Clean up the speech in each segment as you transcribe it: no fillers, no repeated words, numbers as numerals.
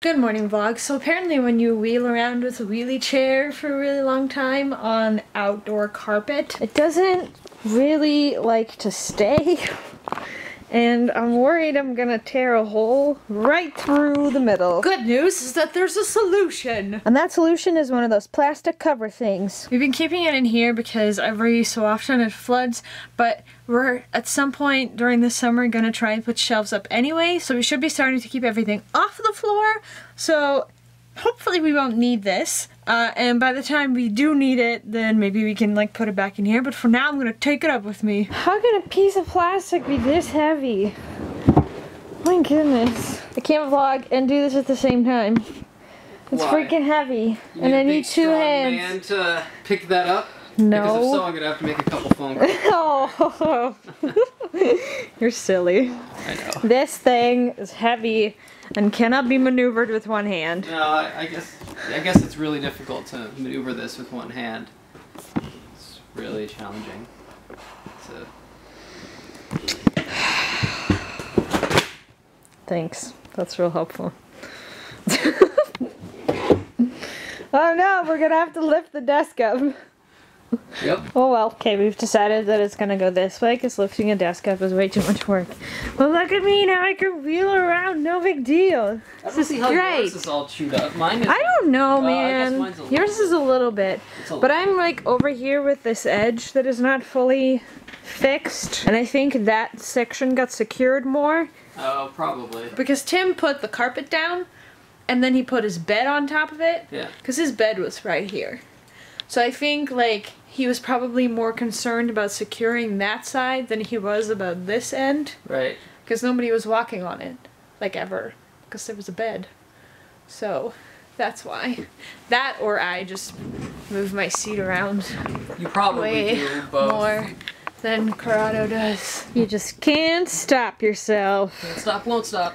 Good morning vlog. So apparently when you wheel around with a wheelie chair for a really long time on outdoor carpet, it doesn't really like to stay. And I'm worried I'm gonna tear a hole right through the middle. Good news is that there's a solution. And that solution is one of those plastic cover things. We've been keeping it in here because every so often it floods, but we're at some point during the summer gonna try and put shelves up anyway, so we should be starting to keep everything off the floor. So hopefully we won't need this. And by the time we do need it, then maybe we can like put it back in here. But for now, I'm gonna take it up with me. How can a piece of plastic be this heavy? My goodness. I can't vlog and do this at the same time. It's freaking heavy. And I need two hands. Man to pick that up? No. Because if so, I'm gonna have to make a couple phone calls. Oh, you're silly. I know. This thing is heavy and cannot be maneuvered with one hand. No, I guess it's really difficult to maneuver this with one hand. It's really challenging. Thanks. That's real helpful. Oh no, we're gonna have to lift the desk up. Yep. Oh well, okay, we've decided that it's gonna go this way because lifting a desk up is way too much work. But look at me, now I can wheel around, no big deal. This is great. Yours is all chewed up. Mine is. I don't know, man. I guess mine's a little Yours is a little bit. But I'm like over here with this edge that is not fully fixed. And I think that section got secured more. Oh, probably. Because Tim put the carpet down and then he put his bed on top of it. Yeah. Because his bed was right here. So I think, like, he was probably more concerned about securing that side than he was about this end. Right. Because nobody was walking on it, like, ever. Because there was a bed. So, that's why. That, or I just move my seat around. You probably way do both. More than Corrado does. You just can't stop yourself. Can't stop, won't stop.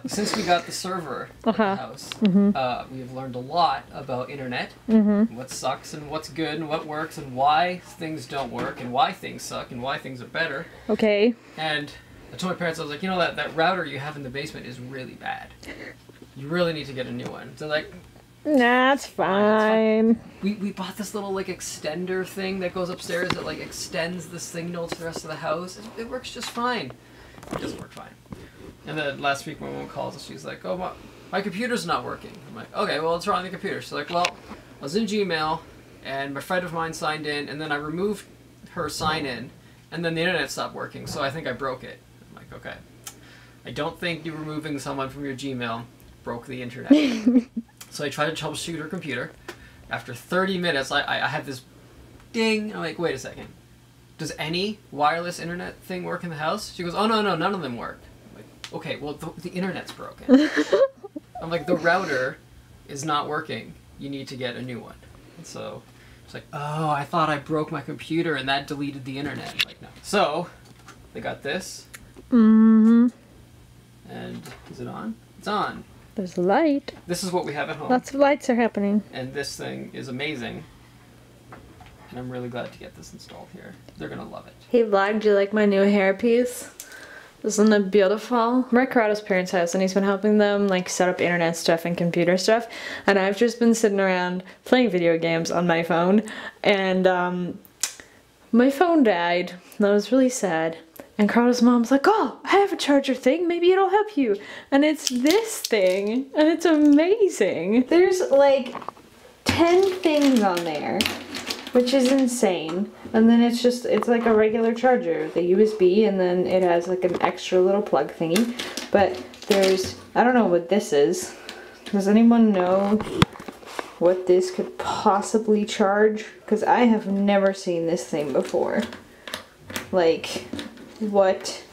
Since we got the server at the house, we've learned a lot about internet, what sucks and what's good and what works and why things don't work and why things suck and why things are better. Okay. And I told my parents, I was like, you know, that router you have in the basement is really bad. You really need to get a new one. So like, nah, it's fine. We bought this little like extender thing that goes upstairs that like extends the signal to the rest of the house. It works just fine. It doesn't work fine. And then last week my mom calls and she's like, oh, my computer's not working. I'm like, okay, well, what's wrong with the computer? She's like, well, I was in Gmail and my friend of mine signed in and then I removed her sign in and then the internet stopped working, so I think I broke it. I'm like, okay. I don't think you removing someone from your Gmail broke the internet. So I tried to troubleshoot her computer. After 30 minutes, I had this ding. I'm like, wait a second. Does any wireless internet thing work in the house? She goes, oh, no, none of them work. Okay, well, the internet's broken. I'm like, the router is not working. You need to get a new one. And so it's like, oh, I thought I broke my computer and that deleted the internet. I'm like, no. So they got this. And is it on? It's on. There's a light. This is what we have at home. Lots of lights are happening. And this thing is amazing. And I'm really glad to get this installed here. They're gonna love it. Hey vlog, do you like my new hairpiece? Isn't it beautiful? I'm at Corrado's parents' house and he's been helping them like set up internet stuff and computer stuff, and I've just been sitting around playing video games on my phone, and my phone died and I was really sad, and Corrado's mom's like, oh, I have a charger thing, maybe it'll help you, and it's this thing and it's amazing. There's like 10 things on there, which is insane. And then it's like a regular charger, the USB, and then it has like an extra little plug thingy. But I don't know what this is. Does anyone know what this could possibly charge? Because I have never seen this thing before. Like, what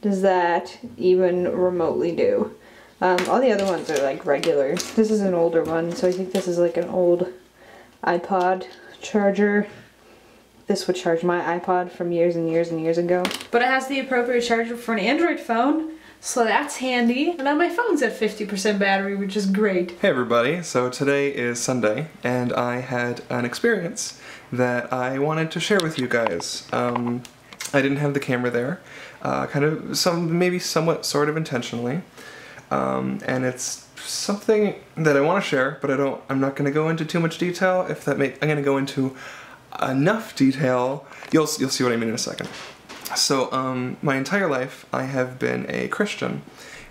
does that even remotely do? All the other ones are like regular. This is an older one, so I think this is like an old iPod charger. This would charge my iPod from years and years and years ago. But it has the appropriate charger for an Android phone, so that's handy. And now my phone's at 50% battery, which is great. Hey everybody, so today is Sunday, and I had an experience that I wanted to share with you guys. I didn't have the camera there, kind of maybe somewhat sort of intentionally, and it's something that I want to share, but I'm not going to go into too much detail. I'm going to go into enough detail. You'll see what I mean in a second. So my entire life I have been a Christian,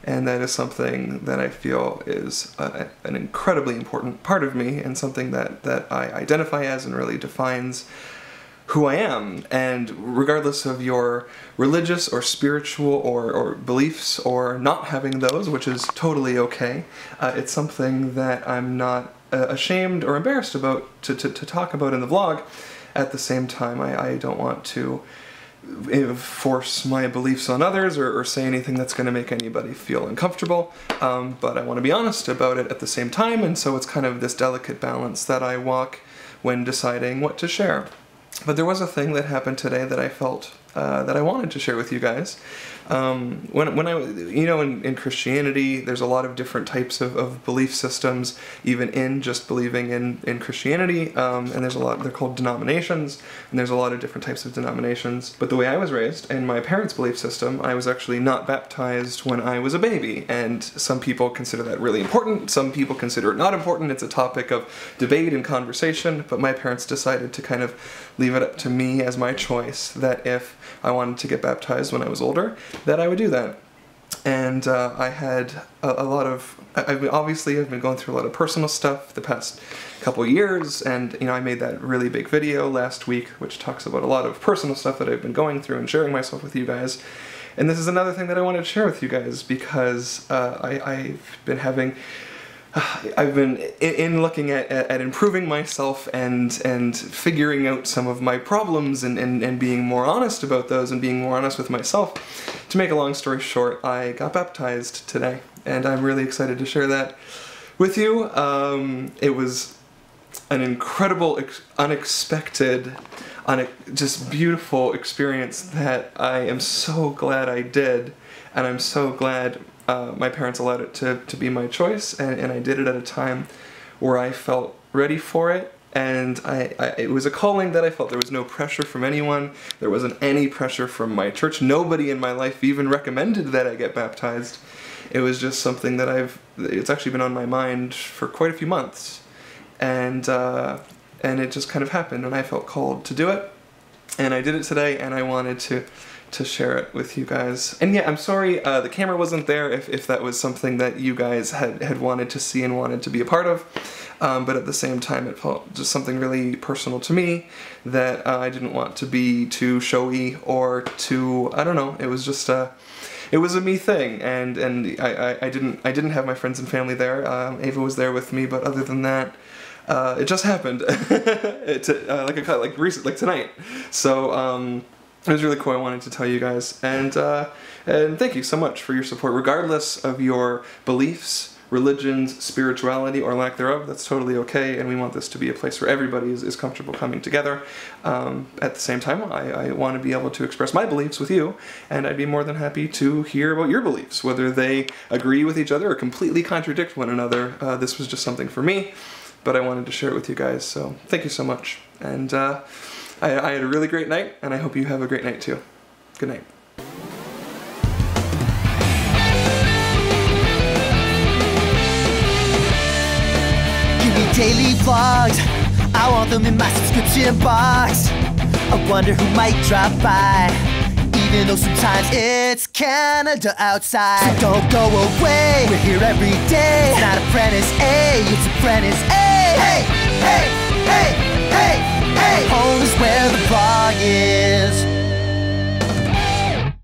and that is something that I feel is an incredibly important part of me, and something that I identify as and really defines who I am. And regardless of your religious or spiritual or beliefs or not having those, which is totally okay, it's something that I'm not ashamed or embarrassed about to talk about in the vlog. At the same time, I don't want to force my beliefs on others or say anything that's going to make anybody feel uncomfortable, but I want to be honest about it at the same time, and so it's kind of this delicate balance that I walk when deciding what to share. But there was a thing that happened today that I felt that I wanted to share with you guys. When I, in Christianity, there's a lot of different types of belief systems, even in just believing in Christianity, and there's a lot, they're called denominations, and there's a lot of different types of denominations. But the way I was raised, in my parents' belief system, I was actually not baptized when I was a baby, and some people consider that really important, some people consider it not important. It's a topic of debate and conversation, but my parents decided to kind of leave it up to me as my choice, that if I wanted to get baptized when I was older, that I would do that. And I had a lot of, I've been going through a lot of personal stuff the past couple years, and I made that really big video last week which talks about a lot of personal stuff that I've been going through and sharing myself with you guys. And this is another thing that I wanted to share with you guys, because I've been in looking at improving myself and figuring out some of my problems and being more honest about those and being more honest with myself. To make a long story short, I got baptized today, and I'm really excited to share that with you. It was an incredible, unexpected, just beautiful experience that I am so glad I did, and I'm so glad my parents allowed it to be my choice, and I did it at a time where I felt ready for it, and it was a calling that I felt. There was no pressure from anyone. There wasn't any pressure from my church. Nobody in my life even recommended that I get baptized. It was just something that it's actually been on my mind for quite a few months, and it just kind of happened, and I felt called to do it, and I did it today, and I wanted to share it with you guys. And yeah, I'm sorry the camera wasn't there if that was something that you guys had wanted to see and wanted to be a part of, but at the same time it felt just something really personal to me that I didn't want to be too showy or too, I don't know, it was just it was a me thing, and I didn't have my friends and family there. Ava was there with me, but other than that, it just happened like tonight. So it was really cool. I wanted to tell you guys, and thank you so much for your support, regardless of your beliefs, religions, spirituality, or lack thereof. That's totally okay, and we want this to be a place where everybody is comfortable coming together. At the same time, I want to be able to express my beliefs with you, and I'd be more than happy to hear about your beliefs, whether they agree with each other or completely contradict one another. This was just something for me, but I wanted to share it with you guys, so thank you so much. And I had a really great night, and I hope you have a great night too. Good night. Give me daily vlogs, I want them in my subscription box. I wonder who might drop by, even though sometimes it's Canada outside. So don't go away, we're here every day. It's not ApprenticeEh, it's ApprenticeEh. Hey!